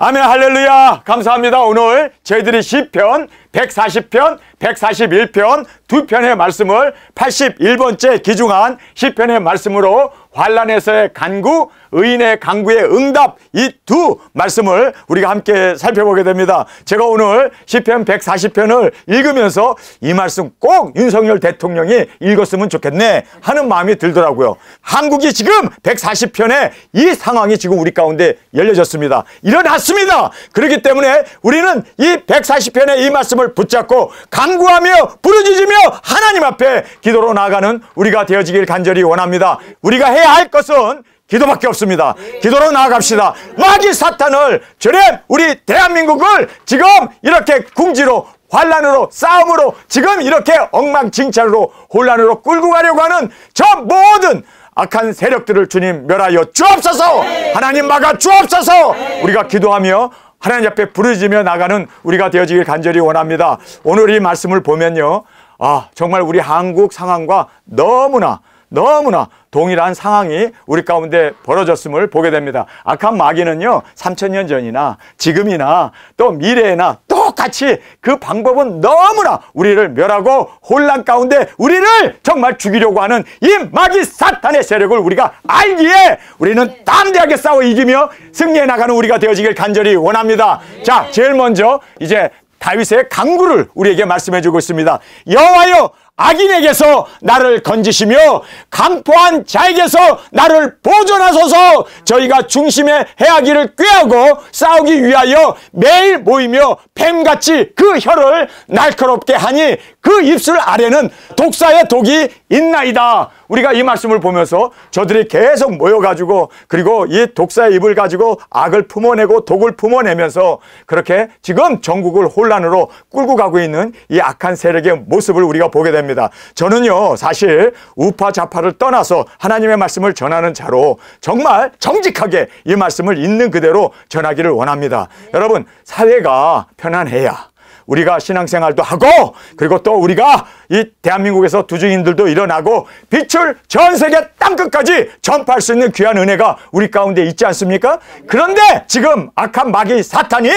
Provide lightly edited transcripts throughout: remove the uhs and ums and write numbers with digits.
아멘, 할렐루야. 감사합니다. 오늘 저희들이 시편 140편, 141편 두 편의 말씀을 81번째 기중한 시편의 말씀으로 환난에서의 간구, 의인의 간구의 응답, 이 두 말씀을 우리가 함께 살펴보게 됩니다. 제가 오늘 시편 140편을 읽으면서 이 말씀 꼭 윤석열 대통령이 읽었으면 좋겠네 하는 마음이 들더라고요. 한국이 지금 140편의 이 상황이 지금 우리 가운데 열려졌습니다. 일어났습니다. 그렇기 때문에 우리는 이 140편의 이 말씀을 붙잡고 간구하며 부르짖으며 하나님 앞에 기도로 나아가는 우리가 되어지길 간절히 원합니다. 우리가 해야 할 것은 기도밖에 없습니다. 기도로 나아갑시다. 마귀 사탄을 전에 우리 대한민국을 지금 이렇게 궁지로, 환난으로, 싸움으로, 지금 이렇게 엉망진창으로, 혼란으로 끌고 가려고 하는 저 모든 악한 세력들을 주님 멸하여 주옵소서. 하나님 막아 주옵소서. 우리가 기도하며 하나님 앞에 부르짖으며 나가는 우리가 되어지길 간절히 원합니다. 오늘 이 말씀을 보면요, 정말 우리 한국 상황과 너무나 동일한 상황이 우리 가운데 벌어졌음을 보게 됩니다. 악한 마귀는요, 3000년 전이나 지금이나 또 미래에나 똑같이 그 방법은 너무나 우리를 멸하고 혼란 가운데 우리를 정말 죽이려고 하는 이 마귀 사탄의 세력을 우리가 알기에 우리는 담대하게 싸워 이기며 승리해 나가는 우리가 되어지길 간절히 원합니다. 자, 제일 먼저 이제 다윗의 간구를 우리에게 말씀해 주고 있습니다. 여호와여, 악인에게서 나를 건지시며 강포한 자에게서 나를 보존하소서. 저희가 중심의 해하기를 꾀하고 싸우기 위하여 매일 모이며 뱀같이 그 혀를 날카롭게 하니 그 입술 아래는 독사의 독이 있나이다. 우리가 이 말씀을 보면서 저들이 계속 모여가지고 그리고 이 독사의 입을 가지고 악을 품어내고 독을 품어내면서 그렇게 지금 전국을 혼란으로 끌고 가고 있는 이 악한 세력의 모습을 우리가 보게 됩니다. 저는요, 사실 우파 좌파를 떠나서 하나님의 말씀을 전하는 자로 정말 정직하게 이 말씀을 있는 그대로 전하기를 원합니다. 여러분, 사회가 편안해야 우리가 신앙생활도 하고 그리고 또 우리가 이 대한민국에서 두중인들도 일어나고 빛을 전 세계 땅끝까지 전파할 수 있는 귀한 은혜가 우리 가운데 있지 않습니까? 그런데 지금 악한 마귀 사탄이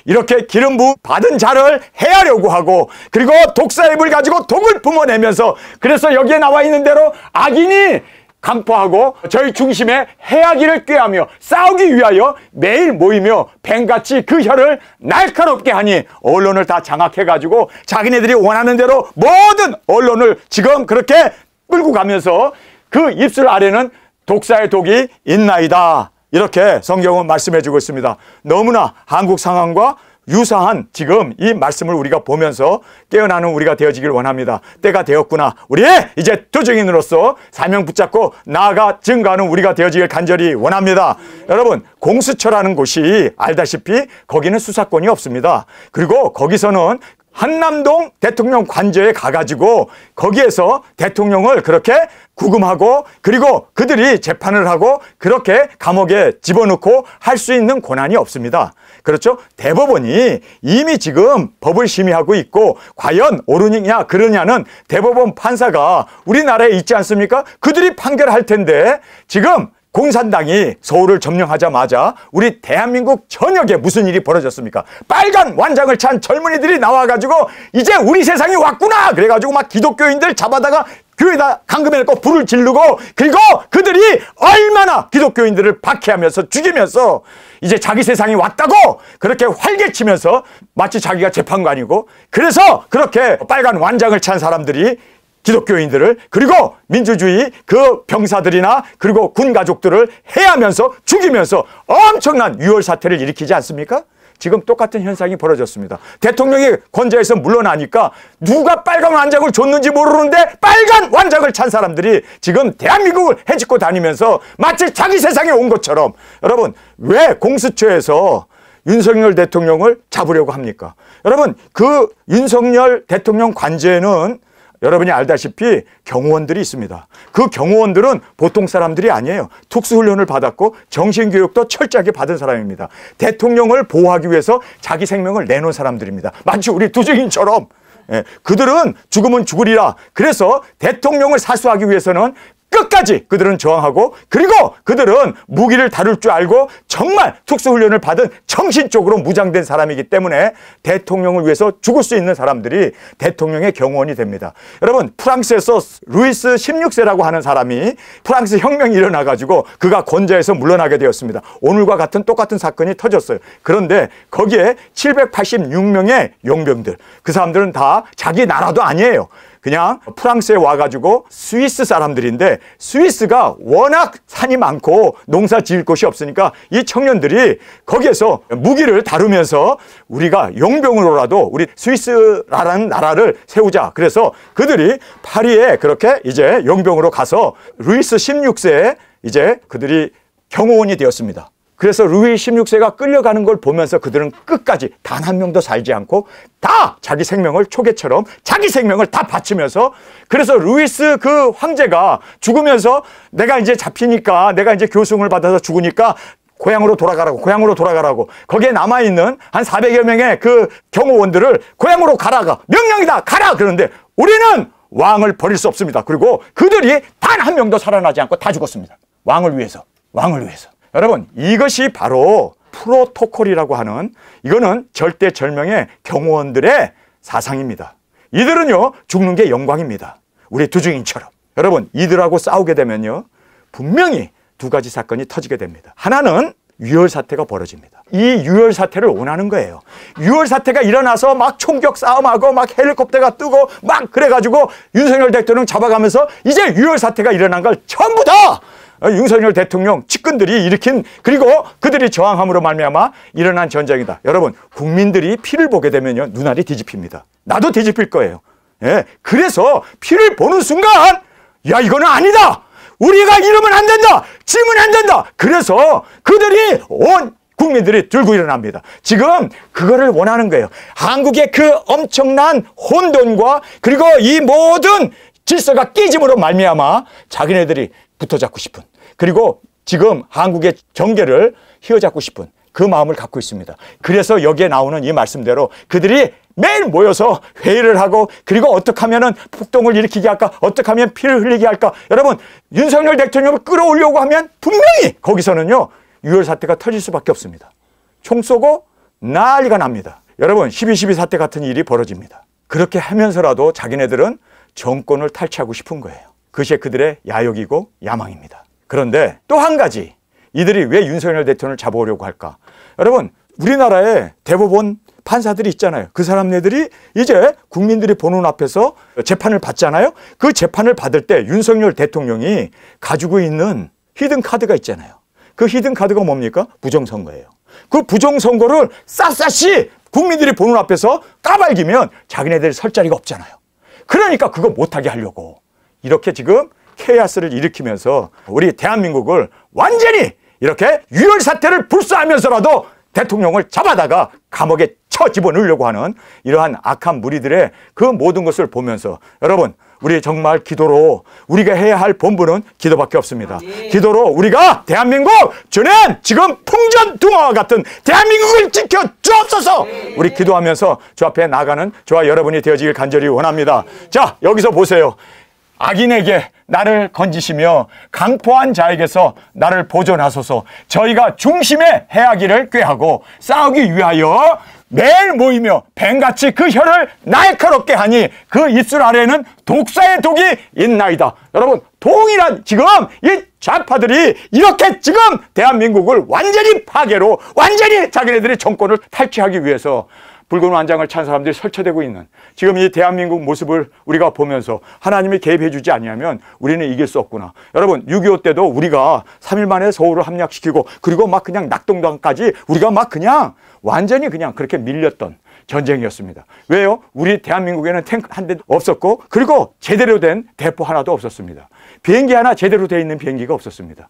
이렇게 기름 부음 받은 자를 해하려고 하고 그리고 독사의 입을 가지고 독을 뿜어내면서 그래서 여기에 나와 있는 대로 악인이 강포하고 저희 중심에 해하기를 꾀하며 싸우기 위하여 매일 모이며 뱀같이 그 혀를 날카롭게 하니 언론을 다 장악해가지고 자기네들이 원하는 대로 모든 언론을 지금 그렇게 끌고 가면서 그 입술 아래는 독사의 독이 있나이다. 이렇게 성경은 말씀해주고 있습니다. 너무나 한국 상황과 유사한 지금 이 말씀을 우리가 보면서 깨어나는 우리가 되어지길 원합니다. 때가 되었구나. 우리 이제 투증인으로서 사명 붙잡고 나아가 증거하는 우리가 되어지길 간절히 원합니다. 여러분, 공수처라는 곳이 알다시피 거기는 수사권이 없습니다. 그리고 거기서는 한남동 대통령 관저에 가가지고 거기에서 대통령을 그렇게 구금하고 그리고 그들이 재판을 하고 그렇게 감옥에 집어넣고 할 수 있는 권한이 없습니다. 그렇죠? 대법원이 이미 지금 법을 심의하고 있고 과연 옳으냐 그러냐는 대법원 판사가 우리나라에 있지 않습니까? 그들이 판결할 텐데 지금 공산당이 서울을 점령하자마자 우리 대한민국 전역에 무슨 일이 벌어졌습니까? 빨간 완장을 찬 젊은이들이 나와가지고 이제 우리 세상이 왔구나 그래가지고 막 기독교인들 잡아다가 교회에다 감금해놓고 불을 지르고 그리고 그들이 얼마나 기독교인들을 박해하면서 죽이면서 이제 자기 세상이 왔다고 그렇게 활개치면서 마치 자기가 재판관이고 그래서 그렇게 빨간 완장을 찬 사람들이 기독교인들을 그리고 민주주의 그 병사들이나 그리고 군 가족들을 해하면서 죽이면서 엄청난 유혈 사태를 일으키지 않습니까? 지금 똑같은 현상이 벌어졌습니다. 대통령이 권좌에서 물러나니까 누가 빨간 완장을 줬는지 모르는데 빨간 완장을 찬 사람들이 지금 대한민국을 헤집고 다니면서 마치 자기 세상에 온 것처럼 여러분, 왜 공수처에서 윤석열 대통령을 잡으려고 합니까? 여러분, 그 윤석열 대통령 관저에는 여러분이 알다시피 경호원들이 있습니다. 그 경호원들은 보통 사람들이 아니에요. 특수훈련을 받았고 정신교육도 철저하게 받은 사람입니다. 대통령을 보호하기 위해서 자기 생명을 내놓은 사람들입니다. 마치 우리 두증인처럼. 그들은 죽으면 죽으리라. 그래서 대통령을 사수하기 위해서는 끝까지 그들은 저항하고, 그리고 그들은 무기를 다룰 줄 알고 정말 특수훈련을 받은 정신적으로 무장된 사람이기 때문에 대통령을 위해서 죽을 수 있는 사람들이 대통령의 경호원이 됩니다. 여러분, 프랑스에서 루이스 16세라고 하는 사람이 프랑스 혁명이 일어나가지고 그가 권좌에서 물러나게 되었습니다. 오늘과 같은 똑같은 사건이 터졌어요. 그런데 거기에 786명의 용병들, 그 사람들은 다 자기 나라도 아니에요. 그냥 프랑스에 와가지고 스위스 사람들인데, 스위스가 워낙 산이 많고 농사 지을 곳이 없으니까 이 청년들이 거기에서 무기를 다루면서 우리가 용병으로라도 우리 스위스라는 나라를 세우자. 그래서 그들이 파리에 그렇게 이제 용병으로 가서 루이스 16세에 이제 그들이 경호원이 되었습니다. 그래서 루이 16세가 끌려가는 걸 보면서 그들은 끝까지 단 한 명도 살지 않고 다 자기 생명을 초계처럼 자기 생명을 다 바치면서, 그래서 루이스 그 황제가 죽으면서 내가 이제 잡히니까, 내가 이제 교승을 받아서 죽으니까 고향으로 돌아가라고, 고향으로 돌아가라고, 거기에 남아있는 한 400여 명의 그 경호원들을 고향으로 가라가, 명령이다, 가라! 그런데 우리는 왕을 버릴 수 없습니다. 그리고 그들이 단 한 명도 살아나지 않고 다 죽었습니다. 왕을 위해서, 왕을 위해서. 여러분, 이것이 바로 프로토콜이라고 하는, 이거는 절대절명의 경호원들의 사상입니다. 이들은요, 죽는 게 영광입니다. 우리 두중인처럼. 여러분, 이들하고 싸우게 되면요, 분명히 두 가지 사건이 터지게 됩니다. 하나는 유혈 사태가 벌어집니다. 이 유혈 사태를 원하는 거예요. 유혈 사태가 일어나서 막 총격 싸움하고 막 헬리콥터가 뜨고 막 그래가지고 윤석열 대통령 잡아가면서 이제 유혈 사태가 일어난 걸 전부 다 윤석열 대통령 측근들이 일으킨, 그리고 그들이 저항함으로 말미암아 일어난 전쟁이다. 여러분, 국민들이 피를 보게 되면요, 눈알이 뒤집힙니다. 나도 뒤집힐 거예요. 예, 그래서 피를 보는 순간, 야, 이거는 아니다. 우리가 이러면 안 된다. 지면 안 된다. 그래서 그들이 온 국민들이 들고 일어납니다. 지금 그거를 원하는 거예요. 한국의 그 엄청난 혼돈과 그리고 이 모든 질서가 깨짐으로 말미암아 자기네들이 붙어잡고 싶은, 그리고 지금 한국의 경계를 휘어잡고 싶은 그 마음을 갖고 있습니다. 그래서 여기에 나오는 이 말씀대로 그들이 매일 모여서 회의를 하고, 그리고 어떻게 하면 폭동을 일으키게 할까, 어떻게 하면 피를 흘리게 할까. 여러분, 윤석열 대통령을 끌어올려고 하면 분명히 거기서는요, 유혈 사태가 터질 수밖에 없습니다. 총 쏘고 난리가 납니다. 여러분, 12.12 사태 같은 일이 벌어집니다. 그렇게 하면서라도 자기네들은 정권을 탈취하고 싶은 거예요. 그것이 그들의 야욕이고 야망입니다. 그런데 또 한 가지, 이들이 왜 윤석열 대통령을 잡아오려고 할까? 여러분, 우리나라에 대법원 판사들이 있잖아요. 그 사람네들이 이제 국민들이 보는 앞에서 재판을 받잖아요. 그 재판을 받을 때 윤석열 대통령이 가지고 있는 히든 카드가 있잖아요. 그 히든 카드가 뭡니까? 부정선거예요. 그 부정선거를 샅샅이 국민들이 보는 앞에서 까발기면 자기네들이 설 자리가 없잖아요. 그러니까 그거 못하게 하려고 이렇게 지금 케이아스를 일으키면서 우리 대한민국을 완전히 이렇게 유혈 사태를 불사하면서라도 대통령을 잡아다가 감옥에 쳐 집어넣으려고 하는 이러한 악한 무리들의 그 모든 것을 보면서, 여러분, 우리 정말 기도로, 우리가 해야 할 본분은 기도밖에 없습니다. 기도로 우리가 대한민국, 주님 지금 풍전등화와 같은 대한민국을 지켜 주옵소서. 우리 기도하면서 주 앞에 나가는 저와 여러분이 되어지길 간절히 원합니다. 자, 여기서 보세요. 악인에게 나를 건지시며 강포한 자에게서 나를 보존하소서. 저희가 중심에 해하기를 꾀하고 싸우기 위하여 매일 모이며 뱀같이 그 혀를 날카롭게 하니 그 입술 아래에는 독사의 독이 있나이다. 여러분, 동일한 지금 이 좌파들이 이렇게 지금 대한민국을 완전히 파괴로, 완전히 자기네들이 정권을 탈취하기 위해서 붉은 완장을 찬 사람들이 설치되고 있는 지금 이 대한민국 모습을 우리가 보면서 하나님이 개입해 주지 아니하면 우리는 이길 수 없구나. 여러분, 6.25 때도 우리가 3일 만에 서울을 함락시키고, 그리고 막 그냥 낙동강까지 우리가 막 그냥 완전히 그냥 그렇게 밀렸던 전쟁이었습니다. 왜요? 우리 대한민국에는 탱크 한 대 없었고, 그리고 제대로 된 대포 하나도 없었습니다. 비행기 하나 제대로 되어 있는 비행기가 없었습니다.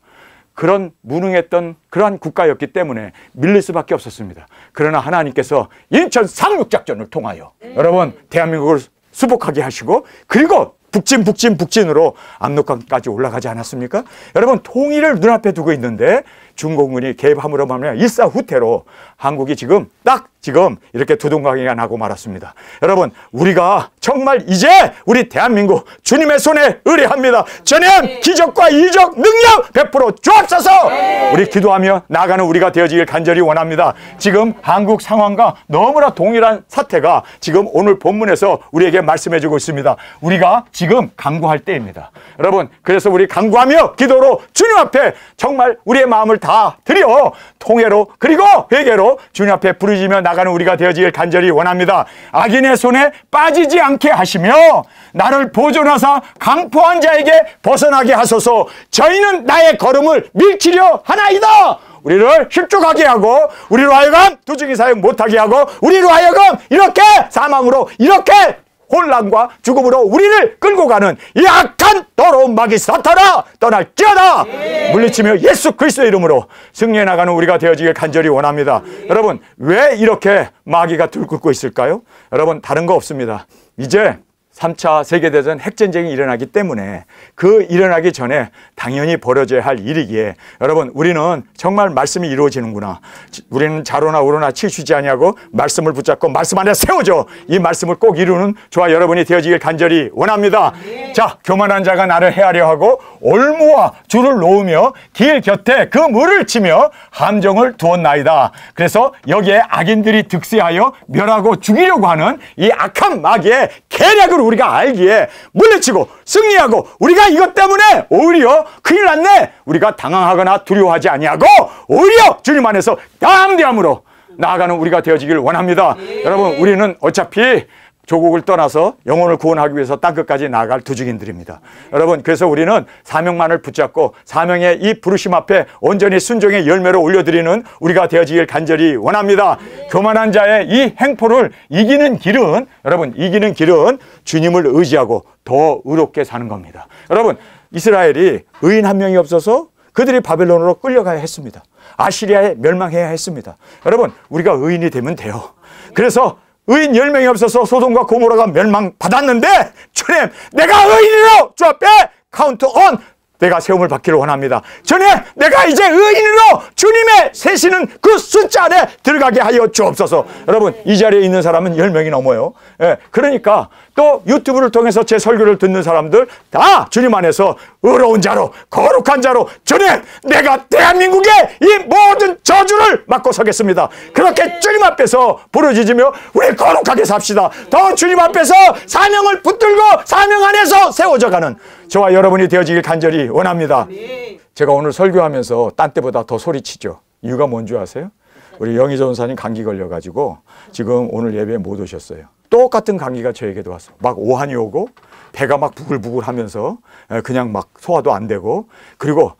그런 무능했던 그러한 국가였기 때문에 밀릴 수밖에 없었습니다. 그러나 하나님께서 인천 상륙작전을 통하여 여러분 대한민국을 수복하게 하시고, 그리고 북진으로 압록강까지 올라가지 않았습니까? 여러분, 통일을 눈앞에 두고 있는데 중공군이 개입함으로 말하면 일사후퇴로 한국이 지금 이렇게 두둥강이가 나고 말았습니다. 여러분, 우리가 정말 이제 우리 대한민국 주님의 손에 의뢰합니다. 주님, 기적과 이적 능력 100% 주옵소서. 우리 기도하며 나아가는 우리가 되어지길 간절히 원합니다. 지금 한국 상황과 너무나 동일한 사태가 지금 오늘 본문에서 우리에게 말씀해주고 있습니다. 우리가 지금 간구할 때입니다. 여러분, 그래서 우리 간구하며 기도로 주님 앞에 정말 우리의 마음을 다 드려 통회로 그리고 회개로 주님 앞에 부르짖으며 나가는 우리가 되어지길 간절히 원합니다. 악인의 손에 빠지지 않게 하시며 나를 보존하사 강포한 자에게 벗어나게 하소서. 저희는 나의 걸음을 밀키려 하나이다. 우리를 힐족하게 하고 우리로 하여금 두증이 사용 못하게 하고 우리로 하여금 이렇게 사망으로 이렇게 혼란과 죽음으로 우리를 끌고 가는 이 악한 더러운 마귀 사탄아 떠날지어다. 물리치며 예수 그리스도의 이름으로 승리해 나가는 우리가 되어지길 간절히 원합니다. 여러분, 왜 이렇게 마귀가 들끓고 있을까요? 여러분, 다른 거 없습니다. 이제 3차 세계대전 핵전쟁이 일어나기 때문에 그 일어나기 전에 당연히 벌어져야 할 일이기에 여러분, 우리는 정말 말씀이 이루어지는구나. 우리는 자로나 우로나 치우치지 아니하고 말씀을 붙잡고 말씀 안에 세워져 이 말씀을 꼭 이루는 저와 여러분이 되어지길 간절히 원합니다. 자, 교만한 자가 나를 해하려 하고 올무와 줄을 놓으며 길 곁에 그 물을 치며 함정을 두었나이다. 그래서 여기에 악인들이 득세하여 멸하고 죽이려고 하는 이 악한 마귀의 계략을 우리가 알기에 물리치고 승리하고 우리가 이것 때문에 오히려 큰일 났네. 우리가 당황하거나 두려워하지 아니하고 오히려 주님 안에서 담대함으로 나아가는 우리가 되어지길 원합니다. 여러분, 우리는 어차피 조국을 떠나서 영혼을 구원하기 위해서 땅끝까지 나아갈 두증인들입니다. 여러분, 그래서 우리는 사명만을 붙잡고 사명의 이 부르심 앞에 온전히 순종의 열매로 올려드리는 우리가 되어지길 간절히 원합니다. 교만한 자의 이 행포를 이기는 길은 여러분, 이기는 길은 주님을 의지하고 더 의롭게 사는 겁니다. 여러분, 이스라엘이 의인 한 명이 없어서 그들이 바벨론으로 끌려가야 했습니다. 아시리아에 멸망해야 했습니다. 여러분, 우리가 의인이 되면 돼요. 그래서 의인 10명이 없어서 소돔과 고모라가 멸망받았는데 주님, 내가 의인으로 주 앞에 카운트 온 내가 세움을 받기를 원합니다. 주님, 내가 이제 의인으로 주님의 세시는 그 숫자 안에 들어가게 하여 주옵소서. 여러분, 이 자리에 있는 사람은 10명이 넘어요. 그러니까 또 유튜브를 통해서 제 설교를 듣는 사람들 다 주님 안에서 의로운 자로 거룩한 자로 주님, 내가 대한민국의 이 모든 저주를 막고 서겠습니다. 그렇게 주님 앞에서 부르짖으며 우리 거룩하게 삽시다. 더 주님 앞에서 사명을 붙들고 사명 안에서 세워져가는 저와 여러분이 되어지길 간절히 원합니다. 제가 오늘 설교하면서 딴 때보다 더 소리치죠. 이유가 뭔지 아세요? 우리 영희 전사님 감기 걸려가지고 지금 오늘 예배에 못 오셨어요. 똑같은 감기가 저에게도 왔어. 막 오한이 오고 배가 막 부글부글 하면서 그냥 막 소화도 안 되고 그리고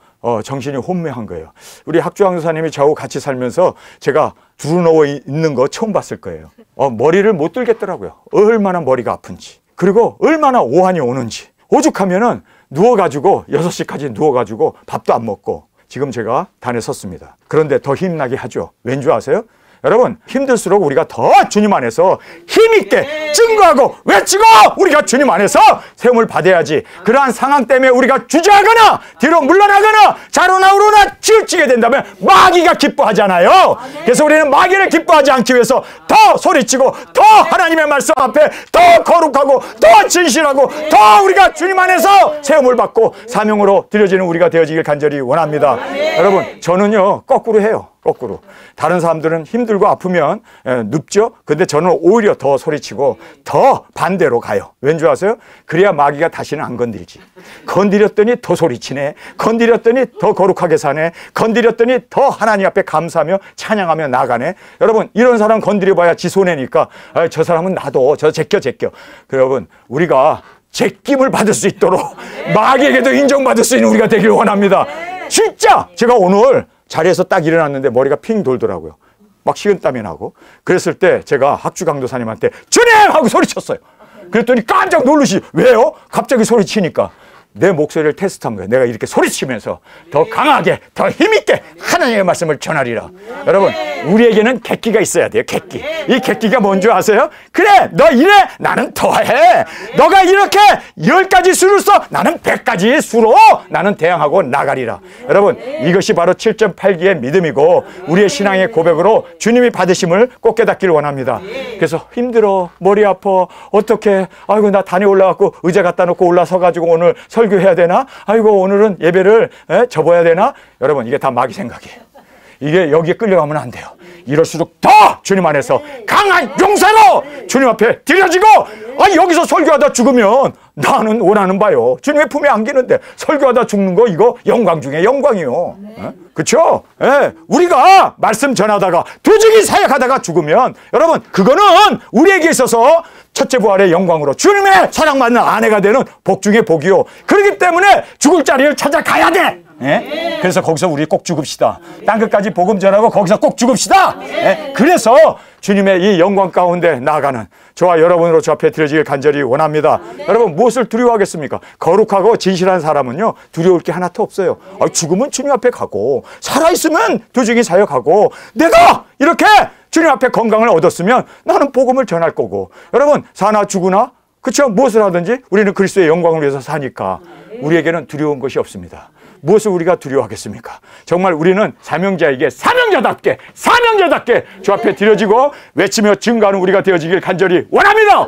정신이 혼미한 거예요. 우리 학주왕 전사님이 저하고 같이 살면서 제가 두루누워 있는 거 처음 봤을 거예요. 머리를 못 들겠더라고요. 얼마나 머리가 아픈지. 그리고 얼마나 오한이 오는지. 오죽하면은 누워가지고 6시까지 누워가지고 밥도 안 먹고 지금 제가 단에 섰습니다. 그런데 더 힘나게 하죠. 왠 줄 아세요? 여러분, 힘들수록 우리가 더 주님 안에서 힘있게 증거하고 외치고 우리가 주님 안에서 세움을 받아야지. 그러한 상황 때문에 우리가 주저하거나 뒤로 물러나거나 자로나 우로나 치우치게 된다면 마귀가 기뻐하잖아요. 그래서 우리는 마귀를 기뻐하지 않기 위해서 더 소리치고 더 하나님의 말씀 앞에 더 거룩하고 더 진실하고 더 우리가 주님 안에서 세움을 받고 사명으로 드려지는 우리가 되어지길 간절히 원합니다. 여러분, 저는요 거꾸로 해요. 거꾸로. 다른 사람들은 힘들고 아프면 눕죠. 근데 저는 오히려 더 소리치고 더 반대로 가요. 왠 줄 아세요? 그래야 마귀가 다시는 안 건드리지. 건드렸더니 더 소리치네. 건드렸더니 더 거룩하게 사네. 건드렸더니 더 하나님 앞에 감사하며 찬양하며 나가네. 여러분, 이런 사람 건드려봐야 지 손해니까 저 사람은 놔둬. 저 제껴. 여러분, 우리가 제낌을 받을 수 있도록 마귀에게도 인정받을 수 있는 우리가 되기를 원합니다. 진짜 제가 오늘 자리에서 딱 일어났는데 머리가 핑 돌더라고요. 막 식은땀이 나고. 그랬을 때 제가 학주 강도사님한테 주님! 하고 소리쳤어요. 그랬더니 깜짝 놀라시. 왜요? 갑자기 소리치니까 내 목소리를 테스트한 거예요. 내가 이렇게 소리치면서 더 강하게 더 힘있게 하나님의 말씀을 전하리라. 여러분, 우리에게는 객기가 있어야 돼요. 객기. 이 객기가 뭔지 아세요? 그래 너 이래 나는 더해. 너가 이렇게 10가지 수를 써 나는 100가지 수로 나는 대항하고 나가리라. 여러분 이것이 바로 7.8기의 믿음이고 우리의 신앙의 고백으로 주님이 받으심을 꼭 깨닫기를 원합니다. 그래서 힘들어 머리 아파 어떻게 아이고 나 단에 올라갖고 의자 갖다 놓고 올라서 가지고 오늘 설교해야 되나? 아이고 오늘은 예배를 접어야 되나? 여러분 이게 다 마귀 생각이에요. 이게 여기에 끌려가면 안 돼요. 이럴수록 더 주님 안에서 강한 용사로 주님 앞에 드려지고 여기서 설교하다 죽으면 나는 원하는 바요. 주님의 품에 안기는데 설교하다 죽는 거 이거 영광 중에 영광이요. 그렇죠? 우리가 말씀 전하다가 도저히 사역하다가 죽으면 여러분 그거는 우리에게 있어서 첫째 부활의 영광으로 주님의 사랑받는 아내가 되는 복 중에 복이요. 그렇기 때문에 죽을 자리를 찾아가야 돼. 그래서 거기서 우리 꼭 죽읍시다. 땅끝까지 복음 전하고 거기서 꼭 죽읍시다. 그래서 주님의 이 영광 가운데 나아가는 저와 여러분으로 저 앞에 드려지길 간절히 원합니다. 여러분 무엇을 두려워하겠습니까? 거룩하고 진실한 사람은요 두려울 게 하나도 없어요. 죽으면 주님 앞에 가고 살아있으면 도중히 사역하고 내가 이렇게 주님 앞에 건강을 얻었으면 나는 복음을 전할 거고 여러분 사나 죽으나 그렇죠? 무엇을 하든지 우리는 그리스도의 영광을 위해서 사니까 우리에게는 두려운 것이 없습니다. 무엇을 우리가 두려워하겠습니까? 정말 우리는 사명자에게 사명자답게 주 앞에 드려지고 외치며 증거하는 우리가 되어지길 간절히 원합니다.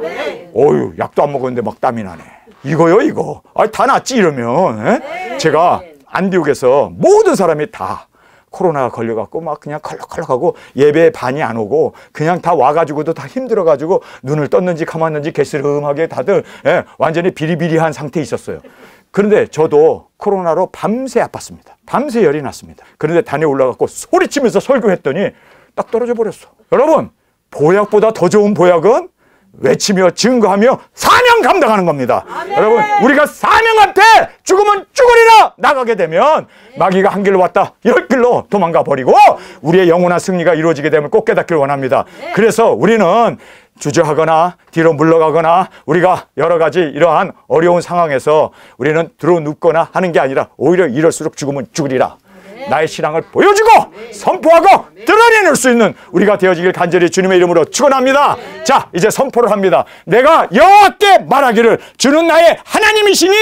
어휴 약도 안 먹었는데 막 땀이 나네. 이거요 이거. 다 낫지 이러면. 제가 안디옥에서 모든 사람이 다 코로나가 걸려갖고 막 그냥 컬럭컬럭하고 예배에 반이 안 오고 그냥 다 와가지고도 다 힘들어가지고 눈을 떴는지 감았는지 개스름하게 다들 완전히 비리비리한 상태에 있었어요. 그런데 저도 코로나로 밤새 아팠습니다. 밤새 열이 났습니다. 그런데 단에 올라가고 소리치면서 설교했더니 딱 떨어져 버렸어. 여러분 보약보다 더 좋은 보약은 외치며 증거하며 사명 감당하는 겁니다. 아멘. 여러분 우리가 사명 앞에 죽으면 죽으리라 나가게 되면 마귀가 한 길로 왔다 10길로 도망가 버리고 우리의 영원한 승리가 이루어지게 되면 꼭 깨닫기를 원합니다. 그래서 우리는 주저하거나 뒤로 물러가거나 우리가 여러 가지 이러한 어려운 상황에서 우리는 들어눕거나 하는 게 아니라 오히려 이럴수록 죽으면 죽으리라. 나의 신앙을 보여주고 선포하고 드러내놓을 수 있는 우리가 되어지길 간절히 주님의 이름으로 축원합니다. 자 이제 선포를 합니다. 내가 여호와께 말하기를 주는 나의 하나님이시니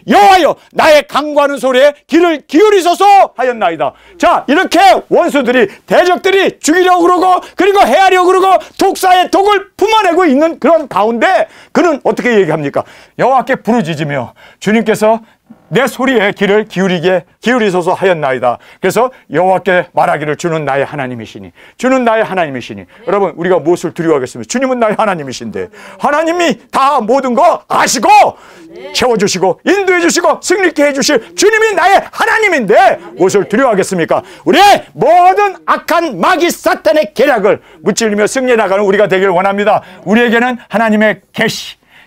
여호와여 나의 강구하는 소리에 귀를 기울이소서 하였나이다. 자 이렇게 원수들이 대적들이 죽이려고 그러고 그리고 해하려고 그러고 독사의 독을 품어내고 있는 그런 가운데 그는 어떻게 얘기합니까? 여호와께 부르짖으며 주님께서 내 소리에 귀를 기울이소서 하였나이다. 그래서 여호와께 말하기를 주는 나의 하나님이시니 여러분 우리가 무엇을 두려워하겠습니까? 주님은 나의 하나님이신데 하나님이 다 모든 거 아시고 채워주시고 인도해주시고 승리케 해주실 주님이 나의 하나님인데 무엇을 두려워하겠습니까? 우리의 모든 악한 마귀 사탄의 계략을 무찌르며 승리해 나가는 우리가 되기를 원합니다. 우리에게는 하나님의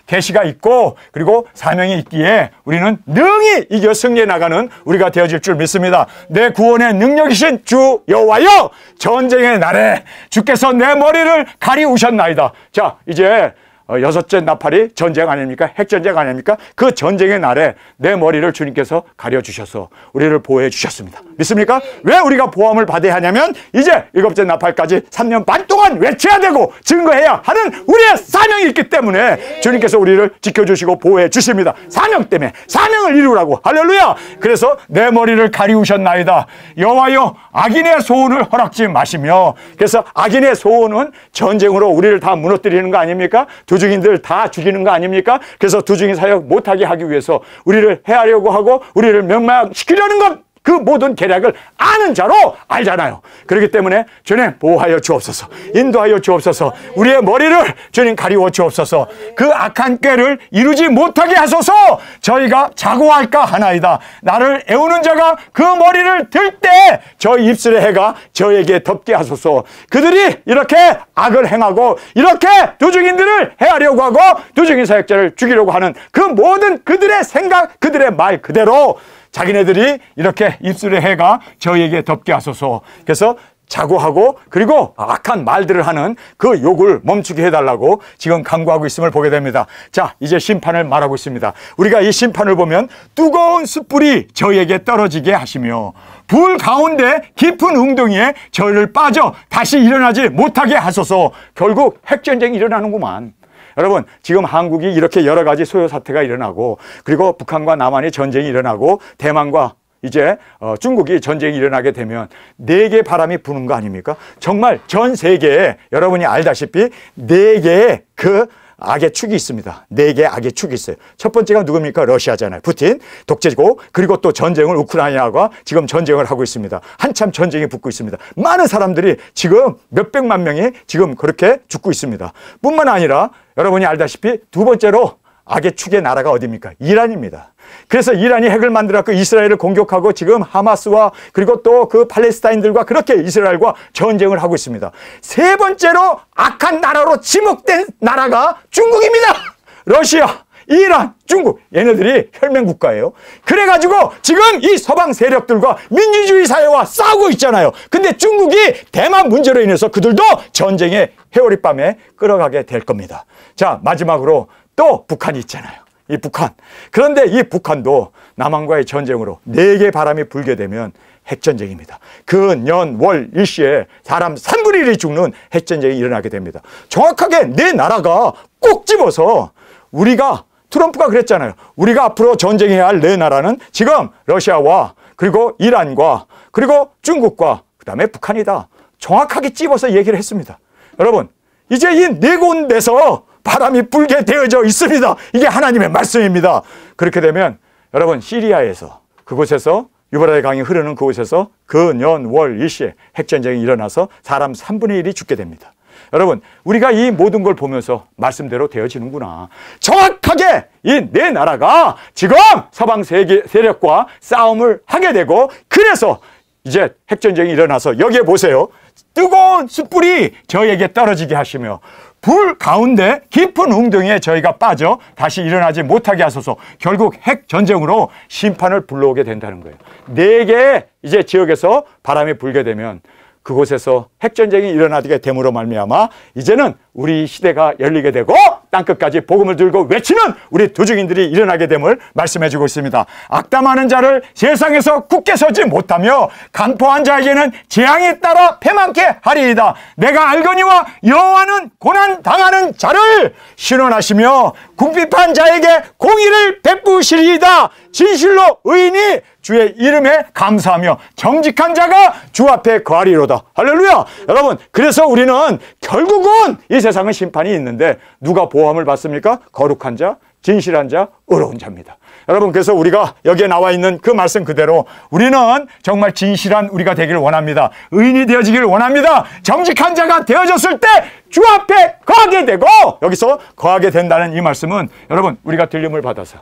계시가 있고 그리고 사명이 있기에 우리는 능히 이겨 승리해 나가는 우리가 되어질 줄 믿습니다. 내 구원의 능력이신 주 여호와여 전쟁의 날에 주께서 내 머리를 가리우셨나이다. 자 이제 여섯째 나팔이 전쟁 아닙니까? 핵전쟁 아닙니까? 그 전쟁의 날에 내 머리를 주님께서 가려주셔서 우리를 보호해 주셨습니다. 믿습니까? 왜 우리가 보험을 받아야 하냐면 이제 일곱째 나팔까지 3년 반 동안 외쳐야 되고 증거해야 하는 우리의 사명이 있기 때문에 주님께서 우리를 지켜주시고 보호해 주십니다. 사명 때문에 사명을 이루라고. 할렐루야. 그래서 내 머리를 가리우셨나이다. 여호와여 악인의 소원을 허락지 마시며. 그래서 악인의 소원은 전쟁으로 우리를 다 무너뜨리는 거 아닙니까? 두중인들 다 죽이는 거 아닙니까? 그래서 두중인 사역 못하게 하기 위해서 우리를 해하려고 하고 우리를 멸망시키려는 것 그 모든 계략을 아는 자로 알잖아요. 그렇기 때문에 주님 보호하여 주옵소서, 인도하여 주옵소서, 우리의 머리를 주님 가리워 주옵소서, 그 악한 꾀를 이루지 못하게 하소서. 저희가 자고할까 하나이다. 나를 애우는 자가 그 머리를 들 때 저 입술의 해가 저에게 덮게 하소서. 그들이 이렇게 악을 행하고 이렇게 두중인들을 해하려고 하고 두중인 사역자를 죽이려고 하는 그 모든 그들의 생각, 그들의 말 그대로 자기네들이 이렇게 입술의 해가 저희에게 덮게 하소서. 그래서 자고하고 그리고 악한 말들을 하는 그 욕을 멈추게 해달라고 지금 강구하고 있음을 보게 됩니다. 자, 이제 심판을 말하고 있습니다. 우리가 이 심판을 보면 뜨거운 숯불이 저에게 떨어지게 하시며 불 가운데 깊은 웅덩이에 저를 빠져 다시 일어나지 못하게 하소서. 결국 핵전쟁이 일어나는구만. 여러분, 지금 한국이 이렇게 여러 가지 소요 사태가 일어나고 그리고 북한과 남한이 전쟁이 일어나고 대만과 이제 중국이 전쟁이 일어나게 되면 4개의 바람이 부는 거 아닙니까? 정말 전 세계에 여러분이 알다시피 4개의 그 악의 축이 있습니다. 4개의 악의 축이 있어요. 첫 번째가 누굽니까? 러시아잖아요. 푸틴, 독재고, 그리고 또 전쟁을 우크라이나가 지금 전쟁을 하고 있습니다. 한참 전쟁이 붙고 있습니다. 많은 사람들이 지금 몇백만 명이 지금 그렇게 죽고 있습니다. 뿐만 아니라 여러분이 알다시피 두 번째로 악의 축의 나라가 어디입니까? 이란입니다. 그래서 이란이 핵을 만들었고 이스라엘을 공격하고 지금 하마스와 그리고 또 그 팔레스타인들과 그렇게 이스라엘과 전쟁을 하고 있습니다. 세 번째로 악한 나라로 지목된 나라가 중국입니다. 러시아, 이란, 중국, 얘네들이 혈맹 국가예요. 그래가지고 지금 이 서방 세력들과 민주주의 사회와 싸우고 있잖아요. 근데 중국이 대만 문제로 인해서 그들도 전쟁의 회오리밤에 끌어가게 될 겁니다. 자, 마지막으로 또 북한이 있잖아요. 이 북한. 그런데 이 북한도 남한과의 전쟁으로 4개의 바람이 불게 되면 핵전쟁입니다. 그 년, 월, 일시에 사람 3분의 1이 죽는 핵전쟁이 일어나게 됩니다. 정확하게 4나라가 꼭 집어서 우리가 트럼프가 그랬잖아요. 우리가 앞으로 전쟁해야 할 4나라는 지금 러시아와 그리고 이란과 그리고 중국과 그 다음에 북한이다. 정확하게 집어서 얘기를 했습니다. 여러분, 이제 이 4군데서 바람이 불게 되어져 있습니다. 이게 하나님의 말씀입니다. 그렇게 되면 여러분, 시리아에서 그곳에서 유브라데 강이 흐르는 그곳에서 그 년, 월, 일시에 핵전쟁이 일어나서 사람 3분의 1이 죽게 됩니다. 여러분, 우리가 이 모든 걸 보면서 말씀대로 되어지는구나. 정확하게 이 4나라가 지금 서방 세력과 싸움을 하게 되고 그래서 이제 핵전쟁이 일어나서 여기에 보세요. 뜨거운 숯불이 저에게 떨어지게 하시며 불 가운데 깊은 웅덩이에 저희가 빠져 다시 일어나지 못하게 하소서. 결국 핵전쟁으로 심판을 불러오게 된다는 거예요. 4개의 이제 지역에서 바람이 불게 되면 그곳에서 핵전쟁이 일어나게 됨으로 말미암아 이제는 우리 시대가 열리게 되고 땅끝까지 복음을 들고 외치는 우리 도중인들이 일어나게 됨을 말씀해 주고 있습니다. 악담하는 자를 세상에서 굳게 서지 못하며 간포한 자에게는 재앙에 따라 패망케 하리이다. 내가 알거니와 여호와는 고난당하는 자를 신원하시며 궁핍한 자에게 공의를 베푸시리이다. 진실로 의인이 주의 이름에 감사하며 정직한 자가 주 앞에 거하리로다. 할렐루야. 여러분, 그래서 우리는 결국은 이 세상은 심판이 있는데 누가 보험을 받습니까? 거룩한 자, 진실한 자, 의로운 자입니다. 여러분, 그래서 우리가 여기에 나와 있는 그 말씀 그대로 우리는 정말 진실한 우리가 되기를 원합니다. 의인이 되어지기를 원합니다. 정직한 자가 되어졌을 때 주 앞에 거하게 되고 여기서 거하게 된다는 이 말씀은 여러분, 우리가 들림을 받아서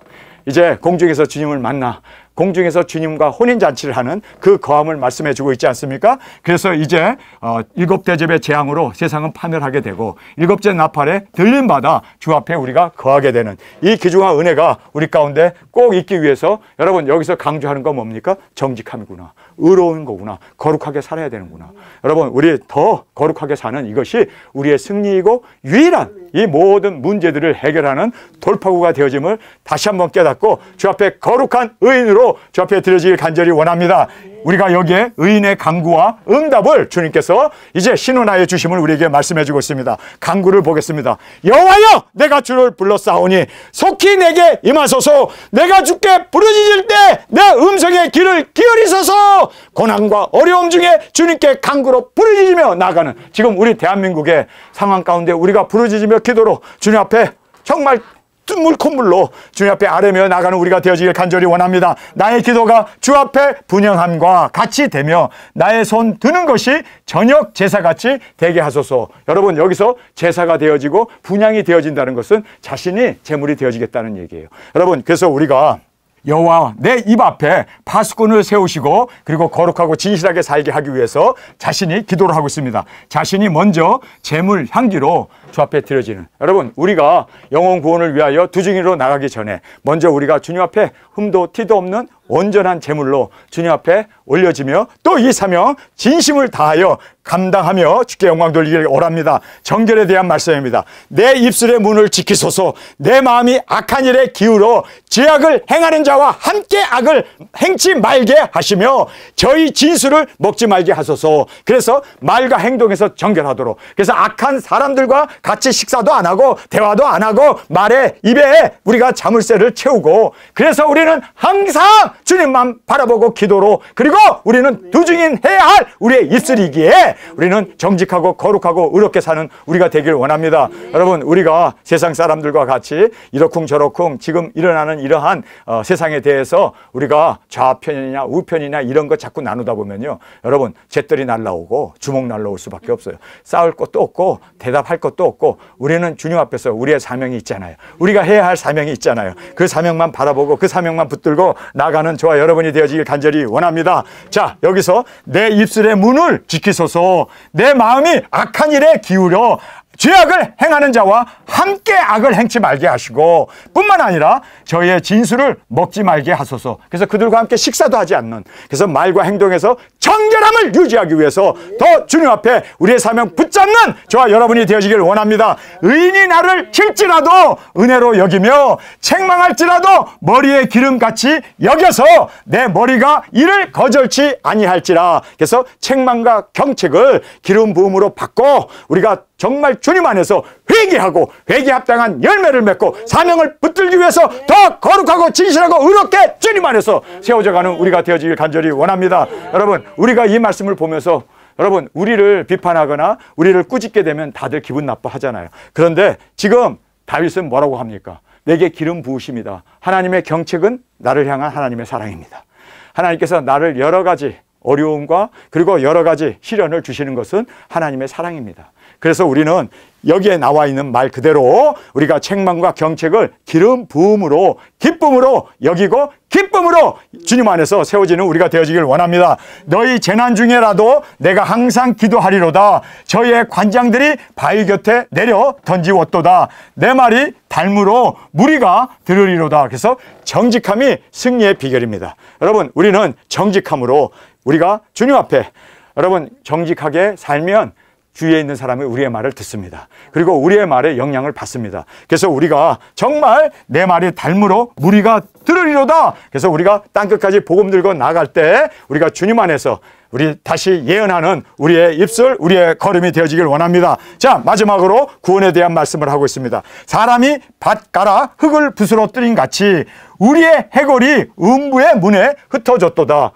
이제 공중에서 주님을 만나 공중에서 주님과 혼인잔치를 하는 그 거함을 말씀해 주고 있지 않습니까? 그래서 이제 7대접의 재앙으로 세상은 파멸하게 되고 7째 나팔에 들림받아 주 앞에 우리가 거하게 되는 이 귀중한 은혜가 우리 가운데 꼭 있기 위해서 여러분, 여기서 강조하는 건 뭡니까? 정직함이구나. 의로운 거구나. 거룩하게 살아야 되는구나. 여러분, 우리 더 거룩하게 사는 이것이 우리의 승리이고 유일한 이 모든 문제들을 해결하는 돌파구가 되어짐을 다시 한번 깨닫고 주 앞에 거룩한 의인으로 주 앞에 드려지길 간절히 원합니다. 우리가 여기에 의인의 간구와 응답을 주님께서 이제 신원하여 주심을 우리에게 말씀해 주고 있습니다. 간구를 보겠습니다. 여호와여, 내가 주를 불렀사오니 속히 내게 임하소서. 내가 주께 부르짖을 때 내 음성의 귀를 기울이소서. 고난과 어려움 중에 주님께 간구로 부르짖으며 나아가는 지금 우리 대한민국의 상황 가운데 우리가 부르짖으며 기도로 주님 앞에 정말 눈물 콧물로 주님 앞에 아뢰며 나가는 우리가 되어지길 간절히 원합니다. 나의 기도가 주 앞에 분향함과 같이 되며 나의 손 드는 것이 저녁 제사같이 되게 하소서. 여러분, 여기서 제사가 되어지고 분향이 되어진다는 것은 자신이 제물이 되어지겠다는 얘기예요. 여러분, 그래서 우리가 여호와 내 입 앞에 파수꾼을 세우시고 그리고 거룩하고 진실하게 살게 하기 위해서 자신이 기도를 하고 있습니다. 자신이 먼저 제물 향기로 주 앞에 드려지는, 여러분, 우리가 영혼 구원을 위하여 두중이로 나가기 전에 먼저 우리가 주님 앞에 흠도 티도 없는 온전한 제물로 주님 앞에 올려지며 또 이 사명 진심을 다하여 감당하며 주께 영광 돌리기를 원합니다. 정결에 대한 말씀입니다. 내 입술의 문을 지키소서. 내 마음이 악한 일에 기울어 죄악을 행하는 자와 함께 악을 행치 말게 하시며 저희 진술을 먹지 말게 하소서. 그래서 말과 행동에서 정결하도록. 그래서 악한 사람들과 같이 식사도 안 하고 대화도 안 하고 말에 입에 우리가 자물쇠를 채우고, 그래서 우리는 항상 주님만 바라보고 기도로, 그리고 우리는 두중인 해야 할 우리의 입술이기에 우리는 정직하고 거룩하고 의롭게 사는 우리가 되길 원합니다. 여러분, 우리가 세상 사람들과 같이 이러쿵저러쿵 지금 일어나는 이러한 세상에 대해서 우리가 좌편이냐 우편이냐 이런 거 자꾸 나누다 보면요, 여러분, 잿더리 날라오고 주먹 날라올 수밖에 없어요. 싸울 것도 없고 대답할 것도 없고, 우리는 주님 앞에서 우리의 사명이 있잖아요. 우리가 해야 할 사명이 있잖아요. 그 사명만 바라보고 그 사명만 붙들고 나가는 저와 여러분이 되어지길 간절히 원합니다. 자, 여기서 내 입술의 문을 지키소서. 내 마음이 악한 일에 기울여 죄악을 행하는 자와 함께 악을 행치 말게 하시고, 뿐만 아니라 저희의 진술을 먹지 말게 하소서. 그래서 그들과 함께 식사도 하지 않는, 그래서 말과 행동에서 정결함을 유지하기 위해서 더 주님 앞에 우리의 사명 붙잡는 저와 여러분이 되어지기를 원합니다. 의인이 나를 칠지라도 은혜로 여기며 책망할지라도 머리에 기름같이 여겨서 내 머리가 이를 거절치 아니할지라. 그래서 책망과 경책을 기름 부음으로 받고 우리가 정말 주님 안에서 회개하고 회개에 합당한 열매를 맺고 사명을 붙들기 위해서 더 거룩하고 진실하고 의롭게 주님 안에서 세워져가는 우리가 되어지길 간절히 원합니다. 여러분, 우리가 이 말씀을 보면서 여러분, 우리를 비판하거나 우리를 꾸짖게 되면 다들 기분 나빠하잖아요. 그런데 지금 다윗은 뭐라고 합니까? 내게 기름 부으심이다. 하나님의 경책은 나를 향한 하나님의 사랑입니다. 하나님께서 나를 여러 가지 어려움과 그리고 여러 가지 시련을 주시는 것은 하나님의 사랑입니다. 그래서 우리는 여기에 나와 있는 말 그대로 우리가 책망과 경책을 기름 부음으로 기쁨으로 여기고 기쁨으로 주님 안에서 세워지는 우리가 되어지길 원합니다. 너희 재난 중에라도 내가 항상 기도하리로다. 저희의 관장들이 바위 곁에 내려 던지웠도다. 내 말이 닮으로 무리가 들으리로다. 그래서 정직함이 승리의 비결입니다. 여러분, 우리는 정직함으로 우리가 주님 앞에 여러분 정직하게 살면 주위에 있는 사람이 우리의 말을 듣습니다. 그리고 우리의 말에 영향을 받습니다. 그래서 우리가 정말 내 말이 닮으로 무리가 들으리로다. 그래서 우리가 땅끝까지 복음 들고 나갈 때 우리가 주님 안에서 우리 다시 예언하는 우리의 입술, 우리의 걸음이 되어지길 원합니다. 자, 마지막으로 구원에 대한 말씀을 하고 있습니다. 사람이 밭 갈아 흙을 붓으로 뜨린 같이 우리의 해골이 음부의 문에 흩어졌도다.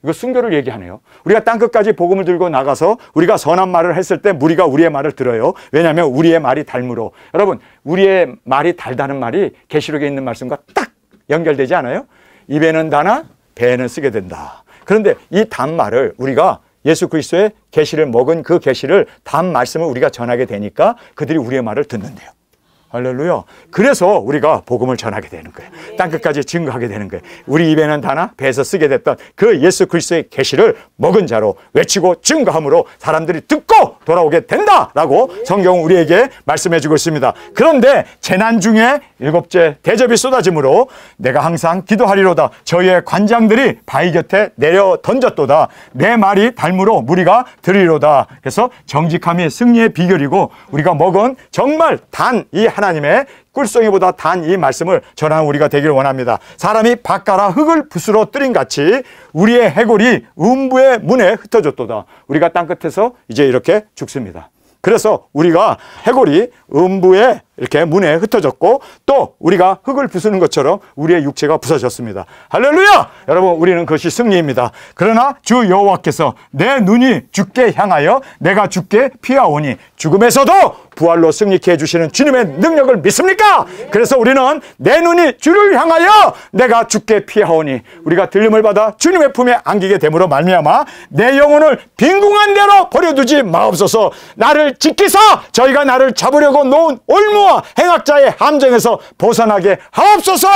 이거 순교를 얘기하네요. 우리가 땅끝까지 복음을 들고 나가서 우리가 선한 말을 했을 때 무리가 우리의 말을 들어요. 왜냐하면 우리의 말이 닮으로. 여러분, 우리의 말이 달다는 말이 계시록에 있는 말씀과 딱 연결되지 않아요? 입에는 다나 배에는 쓰게 된다. 그런데 이 단말을 우리가 예수 그리스도의 계시를 먹은 그 계시를 단 말씀을 우리가 전하게 되니까 그들이 우리의 말을 듣는데요. 할렐루야. 그래서 우리가 복음을 전하게 되는 거예요. 땅끝까지 증거하게 되는 거예요. 우리 입에는 다나 배에서 쓰게 됐던 그 예수 그리스도의 계시를 먹은 자로 외치고 증거함으로 사람들이 듣고 돌아오게 된다라고 성경은 우리에게 말씀해 주고 있습니다. 그런데 재난 중에 일곱째 대접이 쏟아짐으로 내가 항상 기도하리로다. 저희의 관장들이 바위 곁에 내려 던졌도다. 내 말이 닮으로 무리가 들으리로다. 그래서 정직함이 승리의 비결이고 우리가 먹은 정말 단 이 하나님의 꿀송이보다 단 이 말씀을 전하는 우리가 되기를 원합니다. 사람이 밭갈아 흙을 붓으로 뜨린 같이 우리의 해골이 음부의 문에 흩어졌도다. 우리가 땅끝에서 이제 이렇게 죽습니다. 그래서 우리가 해골이 음부의 이렇게 문에 흩어졌고 또 우리가 흙을 부수는 것처럼 우리의 육체가 부서졌습니다. 할렐루야! 여러분, 우리는 그것이 승리입니다. 그러나 주 여호와께서 내 눈이 주께 향하여 내가 주께 피하오니 죽음에서도 부활로 승리케 해주시는 주님의 능력을 믿습니까? 그래서 우리는 내 눈이 주를 향하여 내가 주께 피하오니 우리가 들림을 받아 주님의 품에 안기게 됨으로 말미암아 내 영혼을 빈궁한 대로 버려두지 마옵소서. 나를 지키사 저희가 나를 잡으려고 놓은 올무 수모와 행악자의 함정에서 벗어나게 하옵소서.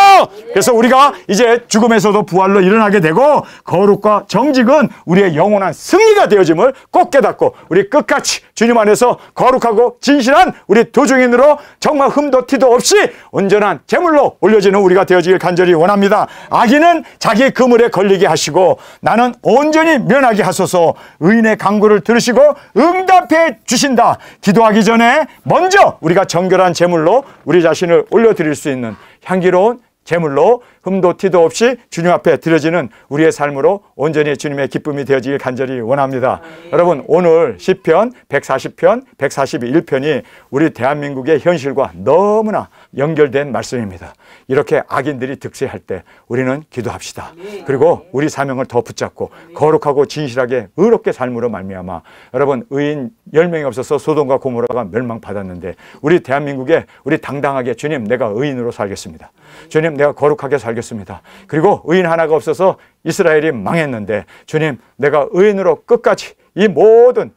그래서 우리가 이제 죽음에서도 부활로 일어나게 되고 거룩과 정직은 우리의 영원한 승리가 되어짐을 꼭 깨닫고 우리 끝까지 주님 안에서 거룩하고 진실한 우리 도중인으로 정말 흠도 티도 없이 온전한 제물로 올려지는 우리가 되어지길 간절히 원합니다. 악인은 자기 그물에 걸리게 하시고 나는 온전히 면하게 하소서. 의인의 간구를 들으시고 응답해 주신다. 기도하기 전에 먼저 우리가 정결한 제물로 우리 자신을 올려드릴 수 있는 향기로운 제물로 흠도 티도 없이 주님 앞에 드려지는 우리의 삶으로 온전히 주님의 기쁨이 되어지길 간절히 원합니다. 여러분, 오늘 시편 140편, 141편이 우리 대한민국의 현실과 너무나 연결된 말씀입니다. 이렇게 악인들이 득세할 때 우리는 기도합시다. 그리고 우리 사명을 더 붙잡고 거룩하고 진실하게 의롭게 삶으로 말미암아 여러분, 의인 10명이 없어서 소돔과 고모라가 멸망받았는데 우리 대한민국에 우리 당당하게 주님, 내가 의인으로 살겠습니다. 주님, 내가 거룩하게 살겠습니다. 그리고 의인 하나가 없어서 이스라엘이 망했는데 주님, 내가 의인으로 끝까지 이 모든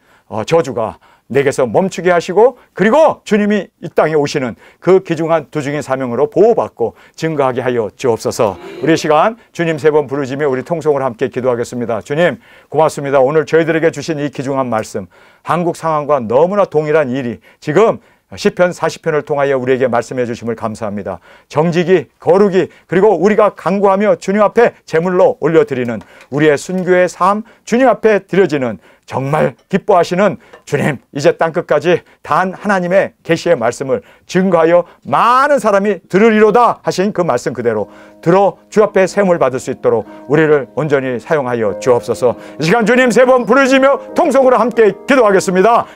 저주가 내게서 멈추게 하시고 그리고 주님이 이 땅에 오시는 그 귀중한 두중인 사명으로 보호받고 증거하게 하여 주옵소서. 우리 시간 주님 3번 부르짖으며 우리 통성으로 함께 기도하겠습니다. 주님, 고맙습니다. 오늘 저희들에게 주신 이 귀중한 말씀, 한국 상황과 너무나 동일한 일이 지금 시편 40편을 통하여 우리에게 말씀해 주심을 감사합니다. 정직이, 거룩이, 그리고 우리가 간구하며 주님 앞에 제물로 올려드리는 우리의 순교의 삶, 주님 앞에 드려지는 정말 기뻐하시는 주님, 이제 땅끝까지 단 하나님의 계시의 말씀을 증거하여 많은 사람이 들으리로다 하신 그 말씀 그대로 들어 주 앞에 세움을 받을 수 있도록 우리를 온전히 사용하여 주옵소서. 이 시간 주님 3번 부르짖으며 통성으로 함께 기도하겠습니다.